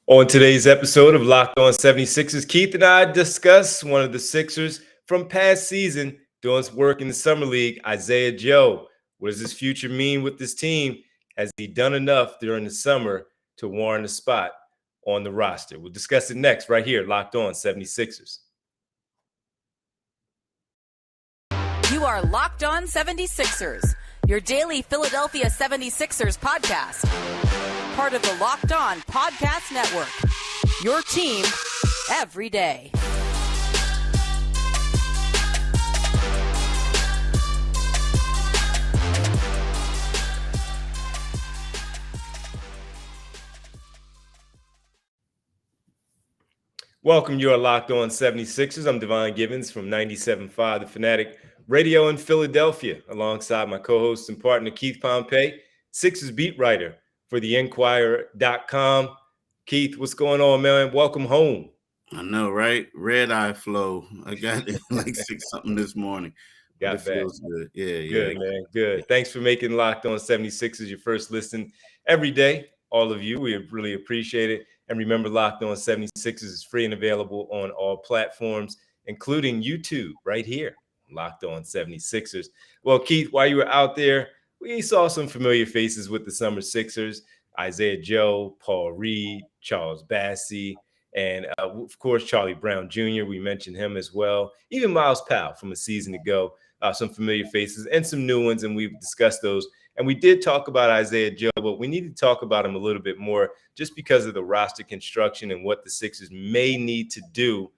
On today's episode of Locked On 76ers, Keith and I discuss one of the Sixers from past season doing some work in the Summer League, Isaiah Joe. What does his future mean with this team? Has he done enough during the summer to warrant a spot on the roster? We'll discuss it next right here, Locked On 76ers. You are Locked On 76ers, your daily Philadelphia 76ers podcast. Part of the Locked On Podcast Network, your team every day. Welcome, you are Locked On 76ers. I'm Devon Givens from 97.5 The Fanatic Radio in Philadelphia, alongside my co-host and partner Keith Pompey, Sixers beat writer for the Enquirer.com. Keith, what's going on, man? Welcome home. I know, right? Red eye flow. I got like 6-something this morning. Got it feels good. Yeah. Good, man. Good. Thanks for making Locked On 76ers your first listen every day. All of you, we really appreciate it. And remember, Locked On 76ers is free and available on all platforms, including YouTube, right here, Locked On 76ers. Well, Keith, while you were out there, we saw some familiar faces with the Summer Sixers: Isaiah Joe, Paul Reed, Charles Bassey, and of course, Charlie Brown Jr. We mentioned him as well. Even Miles Powell from a season ago. Some familiar faces and some new ones, and we've discussed those. And we did talk about Isaiah Joe, but we need to talk about him a little bit more just because of the roster construction and what the Sixers may need to do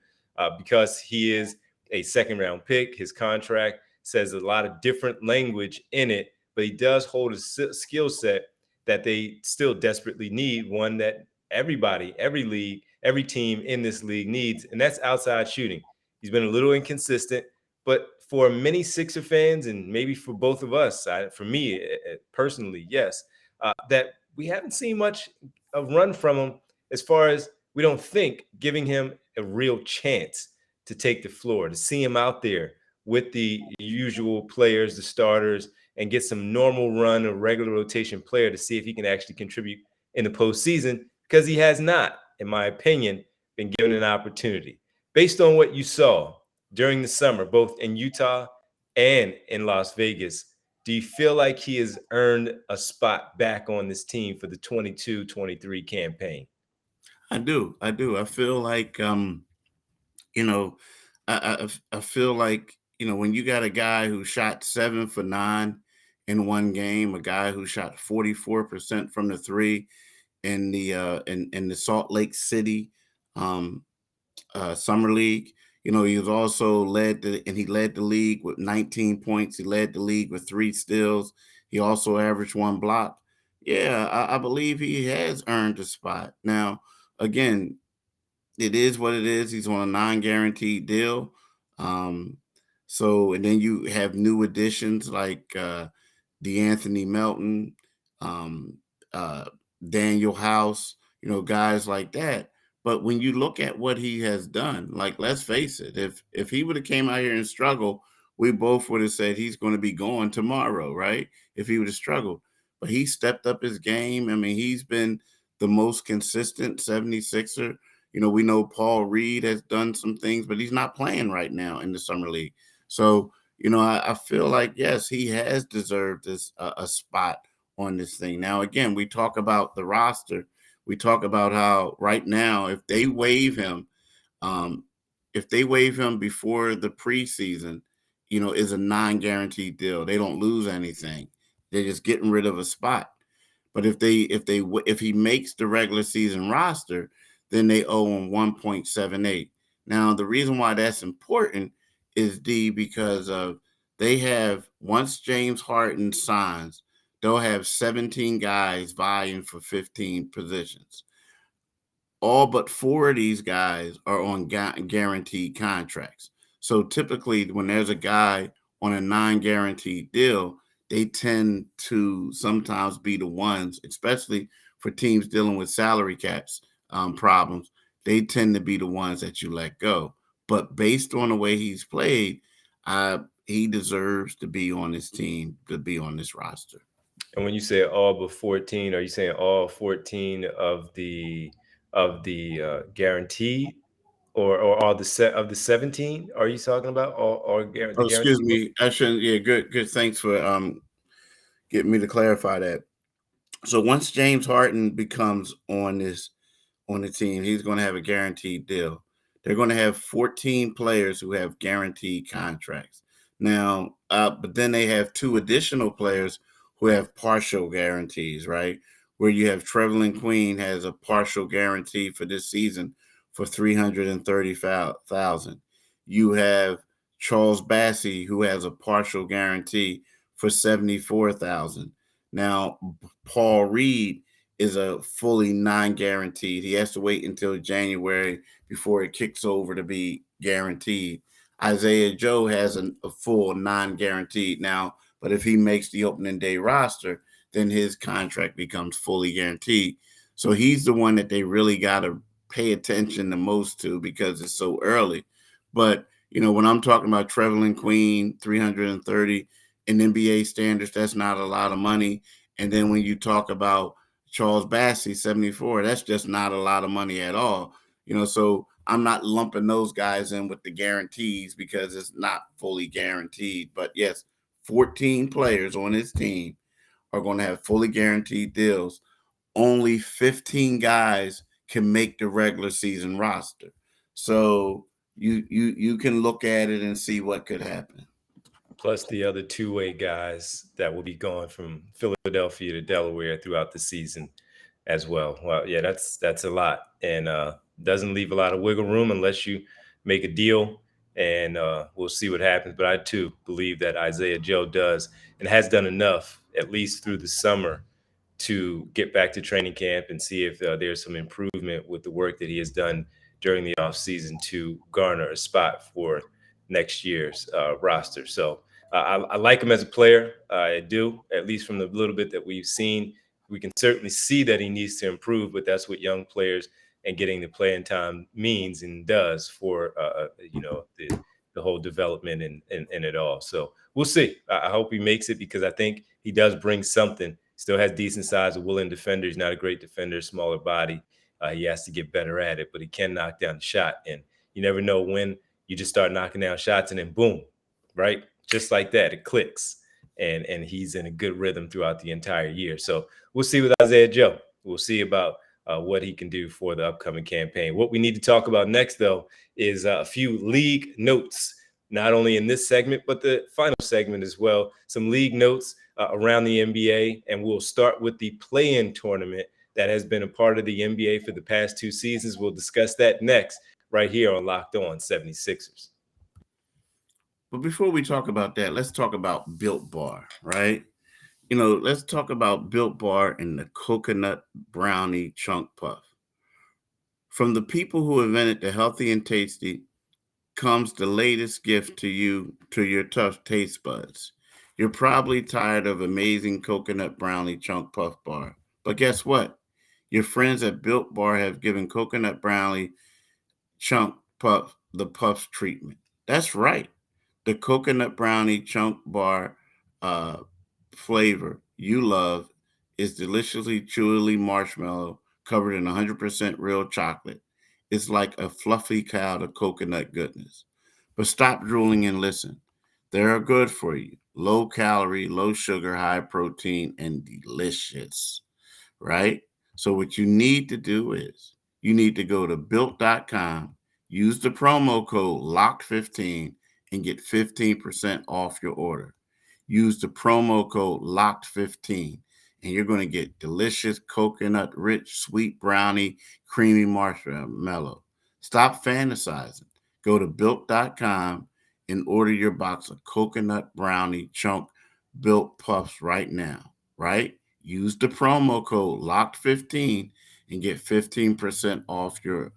because he is a second-round pick. His contract says a lot of different language in it, but he does hold a skill set that they still desperately need, one that everybody, every league, every team in this league needs, and that's outside shooting. He's been a little inconsistent, but for many Sixer fans, and maybe for both of us, for me personally, yes, that we haven't seen much of run from him as far as we don't think giving him a real chance to take the floor, to see him out there with the usual players, the starters, and get some normal run, a regular rotation player to see if he can actually contribute in the postseason, because he has not, in my opinion, been given an opportunity. Based on what you saw during the summer, both in Utah and in Las Vegas, do you feel like he has earned a spot back on this team for the 22-23 campaign? I do. I feel like, I feel like, when you got a guy who shot 7 for 9 in one game, a guy who shot 44% from the three in the Salt Lake City Summer League. He was also led the league with 19 points. He led the league with 3 steals. He also averaged 1 block. Yeah, I believe he has earned a spot. Now, again, it is what it is. He's on a non-guaranteed deal. And then you have new additions like DeAnthony Melton, Daniel House, guys like that. But when you look at what he has done, like, let's face it, if he would have came out here and struggled, we both would have said he's going to be gone tomorrow, right? If he would have struggled. But he stepped up his game. I mean, he's been the most consistent 76er. We know Paul Reed has done some things, but he's not playing right now in the Summer League. So, I feel like, yes, he has deserved a spot on this thing. Now, again, we talk about the roster. We talk about how right now, if they waive him before the preseason, is a non-guaranteed deal. They don't lose anything. They're just getting rid of a spot. But if he makes the regular season roster, then they owe him 1.78. Now, the reason why that's important is because they have, once James Harden signs, they'll have 17 guys vying for 15 positions. All but 4 of these guys are on guaranteed contracts. So typically when there's a guy on a non-guaranteed deal, they tend to sometimes be the ones, especially for teams dealing with salary caps problems, they tend to be the ones that you let go. But based on the way he's played, he deserves to be on this team, to be on this roster. And when you say all but 14, are you saying all 14 of the of the guaranteed, or all the set of the 17. Are you talking about or the Oh, excuse guaranteed? me. I shouldn't. Yeah, good. Thanks for getting me to clarify that. So once James Harden becomes on the team, he's going to have a guaranteed deal. They're going to have 14 players who have guaranteed contracts. Now, but then they have two additional players who have partial guarantees, right? Where you have Trevelyan Queen has a partial guarantee for this season for 330,000. You have Charles Bassey who has a partial guarantee for 74,000. Now, Paul Reed is a fully non-guaranteed. He has to wait until January before it kicks over to be guaranteed. Isaiah Joe has a full non-guaranteed now, but if he makes the opening day roster, then his contract becomes fully guaranteed. So he's the one that they really got to pay attention the most to because it's so early. But when I'm talking about Trevelyan Queen, 330 in NBA standards, that's not a lot of money. And then when you talk about Charles Bassey, 74, that's just not a lot of money at all. So I'm not lumping those guys in with the guarantees because it's not fully guaranteed. But yes, 14 players on his team are going to have fully guaranteed deals. Only 15 guys can make the regular season roster. So you can look at it and see what could happen. Plus the other two-way guys that will be going from Philadelphia to Delaware throughout the season as well. Well, yeah, that's a lot, and doesn't leave a lot of wiggle room unless you make a deal, and we'll see what happens. But I too believe that Isaiah Joe does and has done enough, at least through the summer, to get back to training camp and see if there's some improvement with the work that he has done during the offseason to garner a spot for next year's roster. So I like him as a player. I do, at least from the little bit that we've seen. We can certainly see that he needs to improve, but that's what young players and getting the playing time means and does for the whole development and it all. So we'll see. I hope he makes it because I think he does bring something. Still has decent size, a willing defender. He's not a great defender, smaller body. He has to get better at it, but he can knock down the shot. And you never know when you just start knocking down shots and then boom, right? Just like that, it clicks. And he's in a good rhythm throughout the entire year. So we'll see with Isaiah Joe. We'll see about what he can do for the upcoming campaign. What we need to talk about next, though, is a few league notes, not only in this segment, but the final segment as well. Some league notes around the NBA, and we'll start with the play-in tournament that has been a part of the NBA for the past two seasons. We'll discuss that next right here on Locked On 76ers. But before we talk about that, let's talk about Built Bar, right? Let's talk about Built Bar and the coconut brownie chunk puff. From the people who invented the healthy and tasty comes the latest gift to you, to your tough taste buds. You're probably tired of amazing coconut brownie chunk puff bar. But guess what? Your friends at Built Bar have given coconut brownie chunk puff the puffs treatment. That's right. The coconut brownie chunk bar uh, flavor you love is deliciously chewy marshmallow covered in 100% real chocolate. It's like a fluffy cloud of coconut goodness. But stop drooling and listen. They're good for you. Low calorie, low sugar, high protein, and delicious, right? So what you need to do is you need to go to built.com, use the promo code LOCKED15 and get 15% off your order. Use the promo code LOCKED15 and you're going to get delicious coconut rich sweet brownie creamy marshmallow. Stop fantasizing. Go to built.com and order your box of coconut brownie chunk built puffs right now, right? Use the promo code LOCKED15 and get 15% off your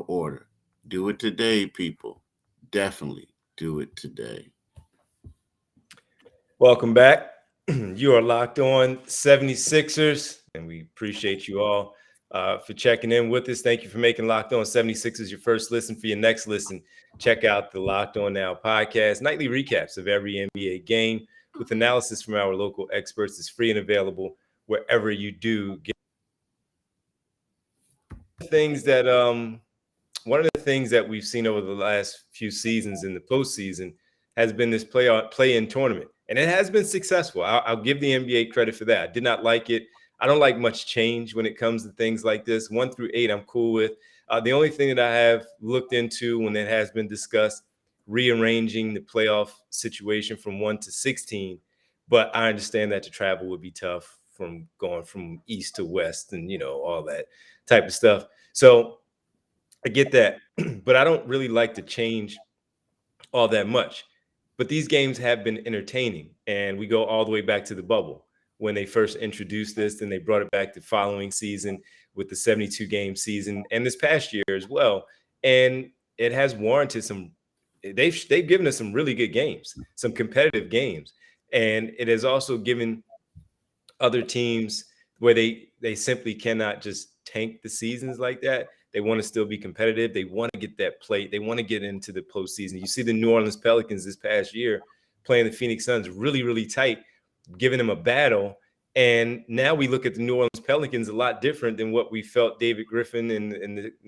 order. Do it today, people. Definitely do it today. Welcome back. You are Locked On 76ers, and we appreciate you all for checking in with us. Thank you for making Locked On 76ers your first listen. For your next listen, check out the Locked On Now podcast, nightly recaps of every NBA game with analysis from our local experts. It's free and available wherever you do get the things that one of the things that we've seen over the last few seasons in the postseason has been this play-in tournament, and it has been successful. I'll give the NBA credit for that. I did not like it. I don't like much change when it comes to things like this. 1 through 8, I'm cool with. The only thing that I have looked into when it has been discussed, rearranging the playoff situation from 1 to 16, but I understand that the travel would be tough from going from east to west and all that type of stuff. So I get that, but I don't really like to change all that much. But these games have been entertaining, and we go all the way back to the bubble when they first introduced this. Then they brought it back the following season with the 72 game season, and this past year as well. And it has warranted some. They've given us some really good games, some competitive games, and it has also given other teams where they simply cannot just tank the seasons like that. They want to still be competitive. They want to get that plate. They want to get into the postseason. You see the New Orleans Pelicans this past year playing the Phoenix Suns really, really tight, giving them a battle. And now we look at the New Orleans Pelicans a lot different than what we felt David Griffin and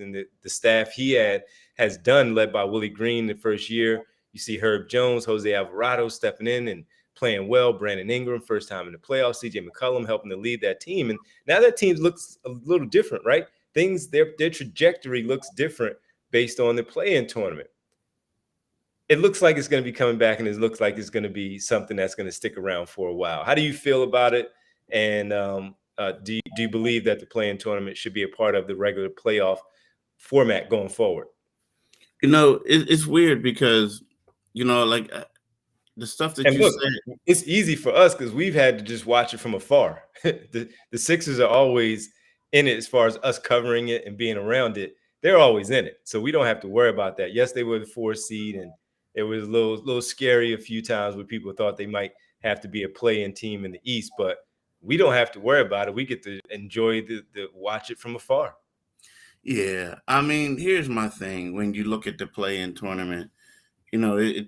the staff he has done, led by Willie Green the first year. You see Herb Jones, Jose Alvarado stepping in and playing well. Brandon Ingram, first time in the playoffs. CJ McCollum helping to lead that team. And now that team looks a little different, right? Their trajectory looks different based on the play-in tournament. It looks like it's going to be coming back, and it looks like it's going to be something that's going to stick around for a while. How do you feel about it? And do you believe that the play-in tournament should be a part of the regular playoff format going forward? It's weird because, like the stuff that said. It's easy for us because we've had to just watch it from afar. The Sixers are always in it as far as us covering it and being around it. They're always in it, so we don't have to worry about that. Yes, they were the 4th seed, and it was a little scary a few times where people thought they might have to be a play-in team in the East, but we don't have to worry about it. We get to enjoy the watch it from afar. Yeah, I mean, here's my thing. When you look at the play-in tournament,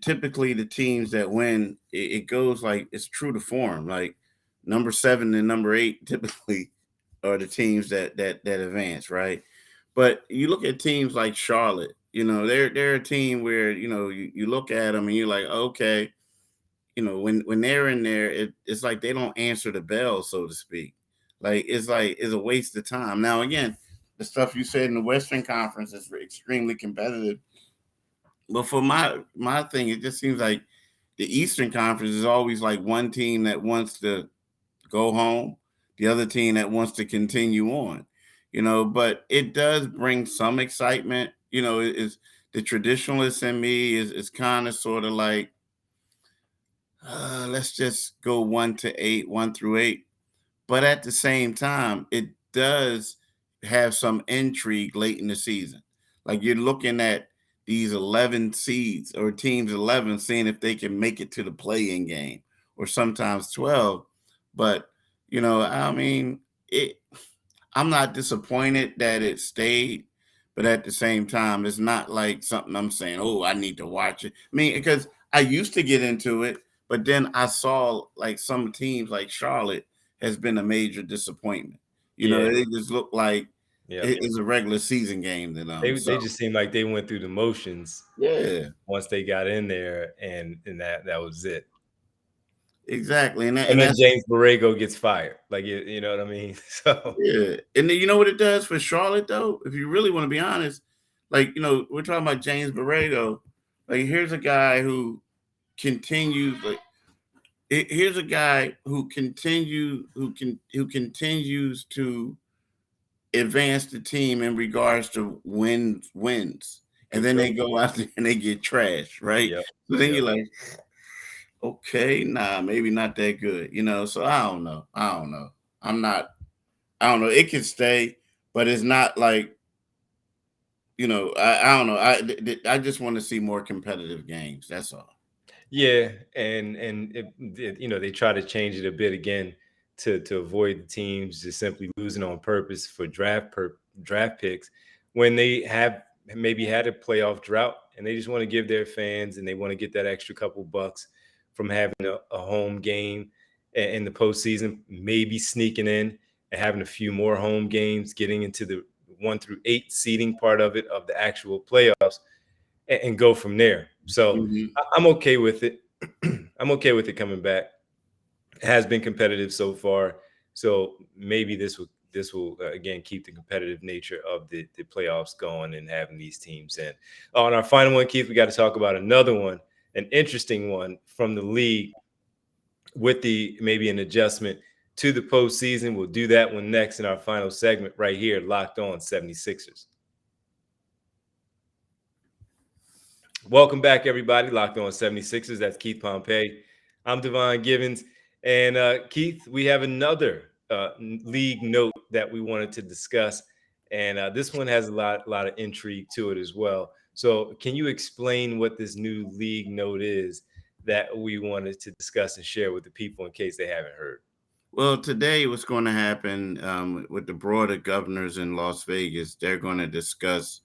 typically the teams that win, it goes like it's true to form. Like number 7 and number 8 typically are the teams that advance, right? But you look at teams like Charlotte, they're a team where you look at them and you're like, okay, when they're in there, it's like they don't answer the bell, so to speak. Like it's a waste of time. Now again, the stuff you said in the Western Conference is extremely competitive. But for my thing, it just seems like the Eastern Conference is always like one team that wants to go home, the other team that wants to continue on, but it does bring some excitement. Is the traditionalist in me is kind of sort of like, let's just go 1 to 8, 1 through 8. But at the same time, it does have some intrigue late in the season. Like you're looking at these 11 seeds or teams 11, seeing if they can make it to the play-in game, or sometimes 12. But, I mean, I'm not disappointed that it stayed, but at the same time, it's not like something I'm saying, oh, I need to watch it. I mean, because I used to get into it, but then I saw like some teams like Charlotte has been a major disappointment. They just look like it's a regular season game to them. They just seemed like they went through the motions. Yeah. Once they got in there, and that was it. Exactly. And then James Borrego gets fired. Like, you know what I mean? So yeah. And then you know what it does for Charlotte, though? If you really want to be honest, like, we're talking about James Borrego. Like, here's a guy who continues, like, here's a guy who continues to advance the team in regards to wins. And then they go out there and they get trashed, right? Yep. So then you're like, okay, nah, maybe not that good, So I don't know. I don't know. It can stay, but it's not like, I don't know. I just want to see more competitive games. That's all. Yeah, and they try to change it a bit again to avoid the teams just simply losing on purpose for draft picks when they have maybe had a playoff drought, and they just want to give their fans, and they want to get that extra couple bucks from having a home game in the postseason, maybe sneaking in and having a few more home games, getting into the 1 through 8 seeding part of it, of the actual playoffs, and go from there. So I'm okay with it. I'm okay with it coming back. It has been competitive so far, so maybe this will again keep the competitive nature of the playoffs going and having these teams in. On our final one, Keith, we got to talk about another one, an interesting one from the league with the maybe an adjustment to the postseason. We'll do that one next in our final segment right here, Locked On 76ers. Welcome back, everybody. Locked On 76ers. That's Keith Pompey. I'm Devon Givens. And Keith, we have another league note that we wanted to discuss. And this one has a lot of intrigue to it as well. So can you explain what this new league note is that we wanted to discuss and share with the people in case they haven't heard? Well, today what's going to happen with the board of governors in Las Vegas, they're going to discuss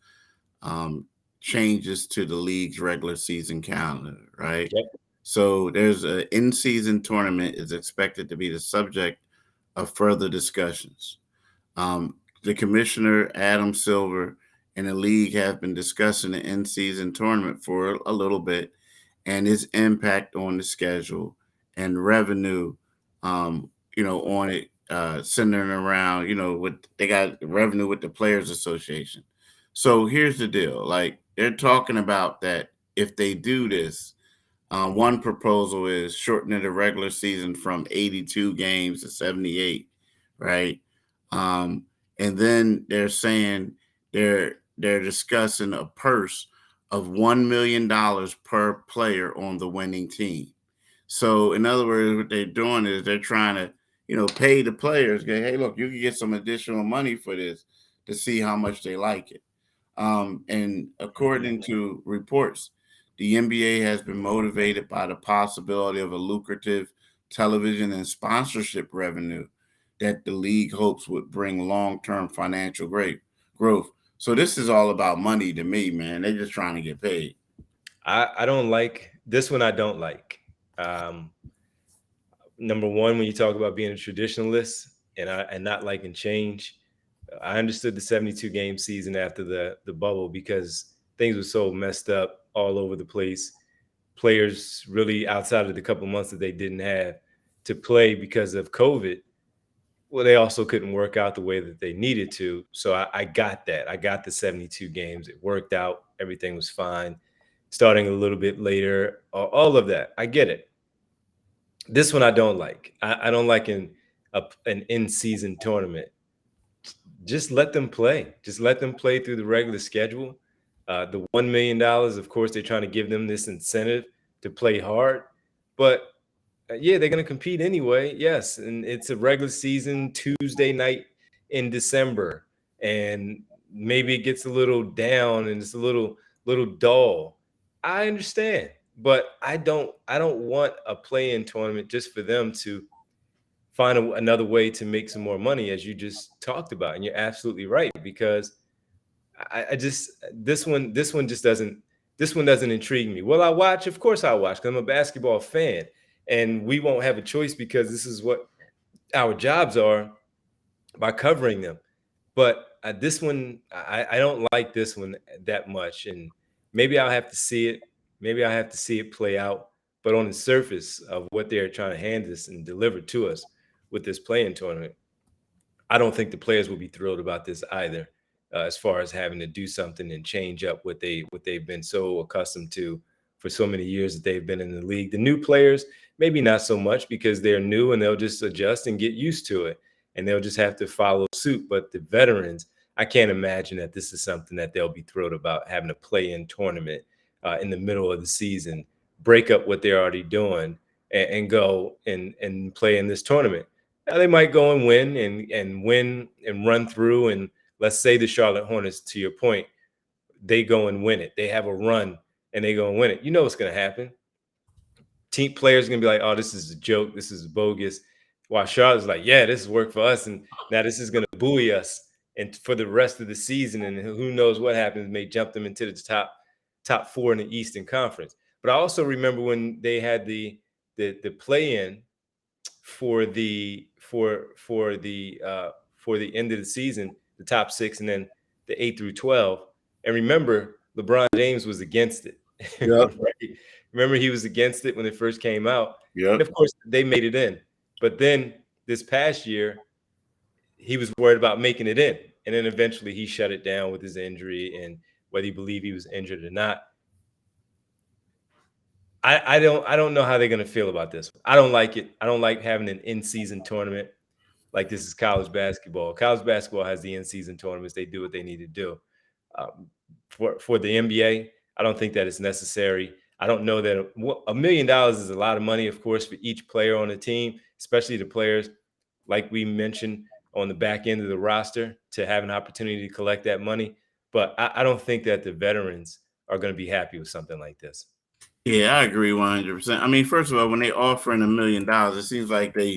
changes to the league's regular season calendar, right? Yep. So there's an in-season tournament is expected to be the subject of further discussions. The commissioner, Adam Silver, and the league have been discussing the in-season tournament for a little bit and its impact on the schedule and revenue, on it, centering around, what they got revenue with the Players Association. So here's the deal. Like, they're talking about that if they do this, one proposal is shortening the regular season from 82 games to 78, right? And then they're saying they're discussing a purse of $1 million per player on the winning team. So in other words, what they're doing is they're trying to, pay the players. Hey, look, you can get some additional money for this to see how much they like it. And according to reports, the NBA has been motivated by the possibility of a lucrative television and sponsorship revenue that the league hopes would bring long-term financial growth. So this is all about money to me, man. They're just trying to get paid. I don't like this one. I don't like. Number one, when you talk about being a traditionalist and not liking change, I understood the 72 game season after the bubble because things were so messed up all over the place. Players really outside of the couple months that they didn't have to play because of COVID, well, they also couldn't work out the way that they needed to. So I got that. I got the 72 games. It worked out. Everything was fine. Starting a little bit later, all of that. I get it. This one I don't like. I don't like an in-season tournament. Just let them play. Just let them play through the regular schedule. The $1 million, of course, they're trying to give them this incentive to play hard. But yeah, they're going to compete anyway. Yes. And it's a regular season Tuesday night in December. And maybe it gets a little down and it's a little dull. I understand. But I don't want a play-in tournament just for them to find another way to make some more money, as you just talked about. And you're absolutely right, because I just this one just doesn't intrigue me. Will I watch? Of course I'll watch, because I'm a basketball fan, and we won't have a choice because this is what our jobs are by covering them. But this one, I don't like this one that much, and maybe I'll have to see it. Maybe I have to see it play out. But on the surface of what they're trying to hand us and deliver to us with this play-in tournament, I don't think the players will be thrilled about this either, as far as having to do something and change up what they've been so accustomed to for so many years that they've been in the league. The new players, maybe not so much, because they're new and they'll just adjust and get used to it, and they'll just have to follow suit. But the veterans, I can't imagine that this is something that they'll be thrilled about, having a play-in tournament in the middle of the season, break up what they're already doing, and go and play in this tournament. Now, they might go and win and run through. And let's say the Charlotte Hornets, to your point, they go and win it. They have a run and they go and win it. You know what's going to happen. Team players are going to be like, oh, this is a joke. This is bogus. While Charlotte's like, yeah, this has worked for us. And now this is going to buoy us and for the rest of the season. And who knows what happens, may jump them into the top four in the Eastern Conference. But I also remember when they had the play-in for the end of the season, the top six, and then the 8 through 12. And remember, LeBron James was against it. Yep. Right? Remember, he was against it when it first came out. Yep. And of course, they made it in. But then this past year, he was worried about making it in. And then eventually he shut it down with his injury. And whether you believe he was injured or not, I don't know how they're gonna feel about this. I don't like it. I don't like having an in-season tournament like this is college basketball. College basketball has the in-season tournaments. They do what they need to do. For the NBA, I don't think that it's necessary. I don't know that $1 million is a lot of money, of course, for each player on the team, especially the players like we mentioned on the back end of the roster to have an opportunity to collect that money. But I don't think that the veterans are going to be happy with something like this. Yeah, I agree 100%. I mean, first of all, when they offering $1 million, it seems like they,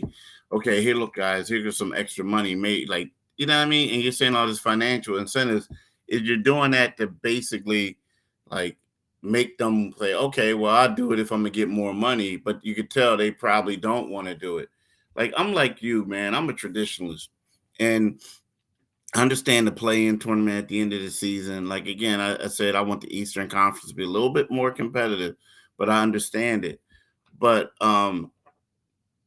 okay, here, look, guys, here's some extra money made. Like, you know what I mean? And you're saying all this financial incentives. If you're doing that to basically like make them say, okay, well, I'll do it if I'm gonna get more money. But you could tell they probably don't want to do it. Like, I'm like you, man. I'm a traditionalist. And I understand the play-in tournament at the end of the season. Like, again, I said I want the Eastern Conference to be a little bit more competitive, but I understand it. But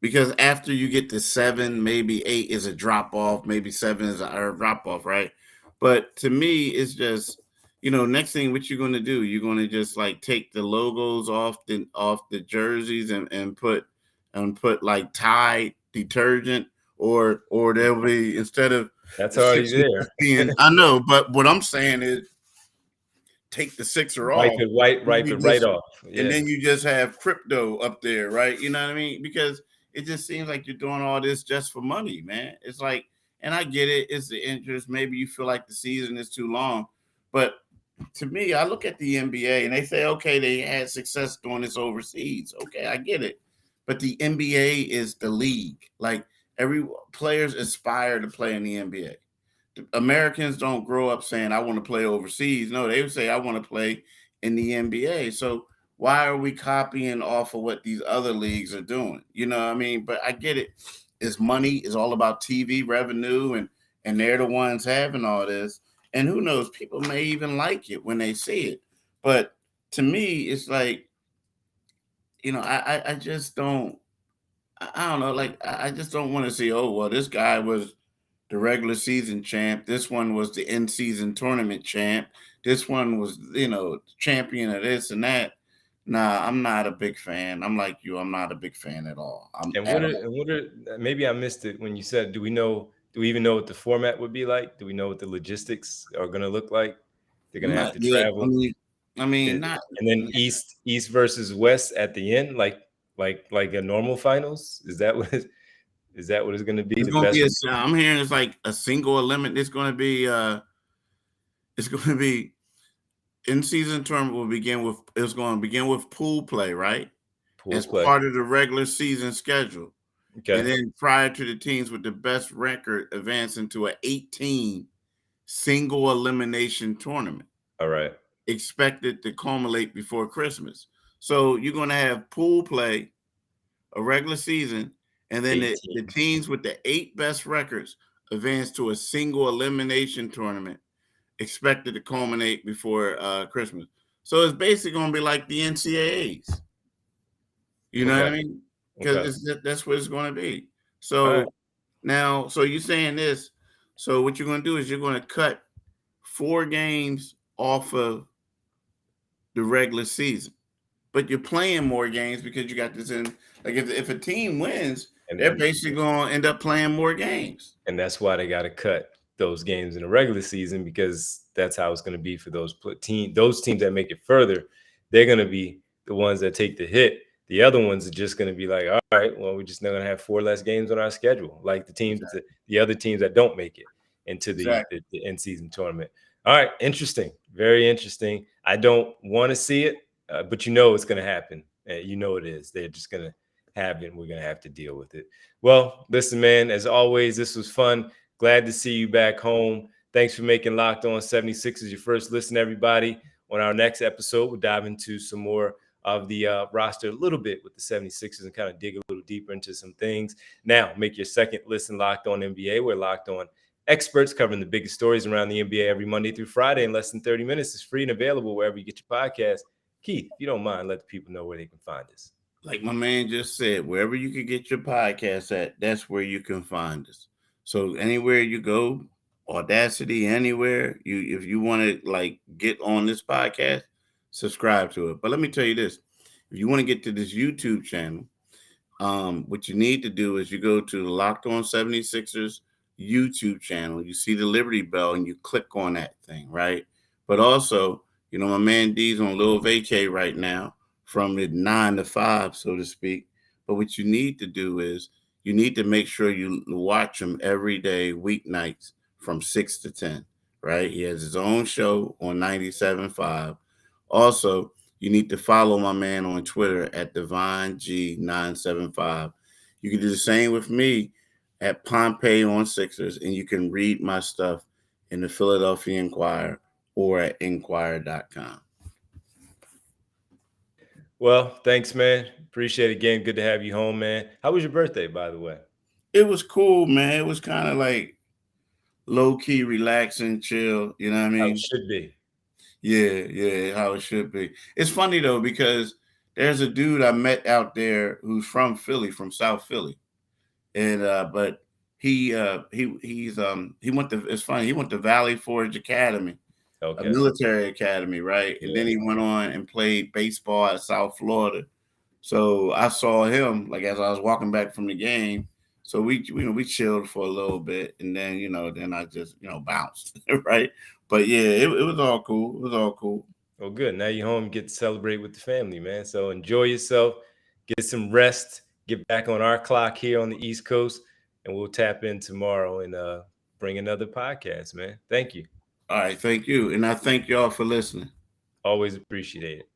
because after you get to 7, maybe 8 is a drop off, maybe 7 is a drop off, right? But to me, it's just, next thing what you're going to do, you're going to just like take the logos off the jerseys and put like Tide detergent, or there'll be, instead of That's the already 6 there. I know, but what I'm saying is take the 6er Wipe off. it right off. Yeah. And then you just have crypto up there, right? You know what I mean? Because it just seems like you're doing all this just for money, man. It's like, and I get it, it's the interest. Maybe you feel like the season is too long. But to me, I look at the NBA and they say, okay, they had success doing this overseas. Okay, I get it. But the NBA is the league. Like, every players aspire to play in the NBA. Americans don't grow up saying, I want to play overseas. No, they would say, I want to play in the NBA. So why are we copying off of what these other leagues are doing? You know what I mean? But I get it. It's money. It's all about TV revenue, and they're the ones having all this. And who knows? People may even like it when they see it. But to me, it's like, I just don't. I don't know. Like, I just don't want to see, oh, well, this guy was the regular season champ. This one was the in-season tournament champ. This one was, champion of this and that. Nah, I'm not a big fan. I'm like you. I'm not a big fan at all. I'm And adamant. what are maybe I missed it when you said, do we even know what the format would be like? Do we know what the logistics are going to look like? They're going to have Not to yet. travel. Not. And then East versus West at the end, like a normal finals. Is that what it's going to be? It's The gonna best. be I'm hearing it's like a single eliminate. It's gonna be in-season tournament will begin with, it's going to begin with pool play, right? Pool As play. part of the regular season schedule. Okay. And then prior to the teams with the best record advancing to an 18 single elimination tournament All right. expected to culminate before Christmas. So you're going to have pool play, a regular season, and then the 18. teams with the 8 best records advance to a single elimination tournament expected to culminate before Christmas. So it's basically going to be like the NCAAs. You know what I mean? Because that's what it's going to be. So now, so you're saying this. So what you're going to do is you're going to cut 4 games off of the regular season, but you're playing more games because you got this in. Like, if a team wins, they're basically going to end up playing more games. And that's why they got to cut those games in the regular season, because that's how it's going to be for those teams that make it further. They're going to be the ones that take the hit. The other ones are just going to be like, all right, well, we're just not going to have 4 less games on our schedule, like the teams, the other teams that don't make it into the in-season tournament. All right, interesting, very interesting. I don't want to see it, but it's going to happen. It is. They're just going to have it, and we're going to have to deal with it. Well, listen, man, as always, this was fun. Glad to see you back home. Thanks for making Locked On 76ers your first listen, everybody. On our next episode, we'll dive into some more of the roster a little bit with the 76ers and kind of dig a little deeper into some things. Now, make your second listen Locked On NBA. We're Locked On Experts covering the biggest stories around the NBA every Monday through Friday in less than 30 minutes. It's free and available wherever you get your podcast. Keith, if you don't mind, let the people know where they can find us. Like my man just said, wherever you can get your podcast at, that's where you can find us. So anywhere you go, Audacity, anywhere if you want to like get on this podcast, subscribe to it. But let me tell you this: if you want to get to this YouTube channel, what you need to do is you go to the Locked On 76ers YouTube channel. You see the Liberty Bell and you click on that thing, right? But also, my man D's on a little vacay right now from the 9 to 5, so to speak. But what you need to do is you need to make sure you watch him every day, weeknights from 6 to 10, right? He has his own show on 97.5. Also, you need to follow my man on Twitter at DivineG975. You can do the same with me at Pompey on Sixers, and you can read my stuff in the Philadelphia Inquirer or at Inquirer.com. Well, thanks, man. Appreciate it again. Good to have you home, man. How was your birthday, by the way? It was cool, man. It was kind of like low-key, relaxing, chill. You know what I mean? How it should be. Yeah, how it should be. It's funny though, because there's a dude I met out there who's from Philly, from South Philly. And but he went to, it's funny, he went to Valley Forge Academy, a military academy, right? And then he went on and played baseball at South Florida. So I saw him like as I was walking back from the game. So we chilled for a little bit, and then then I just bounced, right? But yeah, it was all cool. It was all cool. Well, good. Now you're home, get to celebrate with the family, man. So enjoy yourself, get some rest, get back on our clock here on the East Coast, and we'll tap in tomorrow and bring another podcast, man. Thank you. All right, thank you, and I thank y'all for listening. Always appreciate it.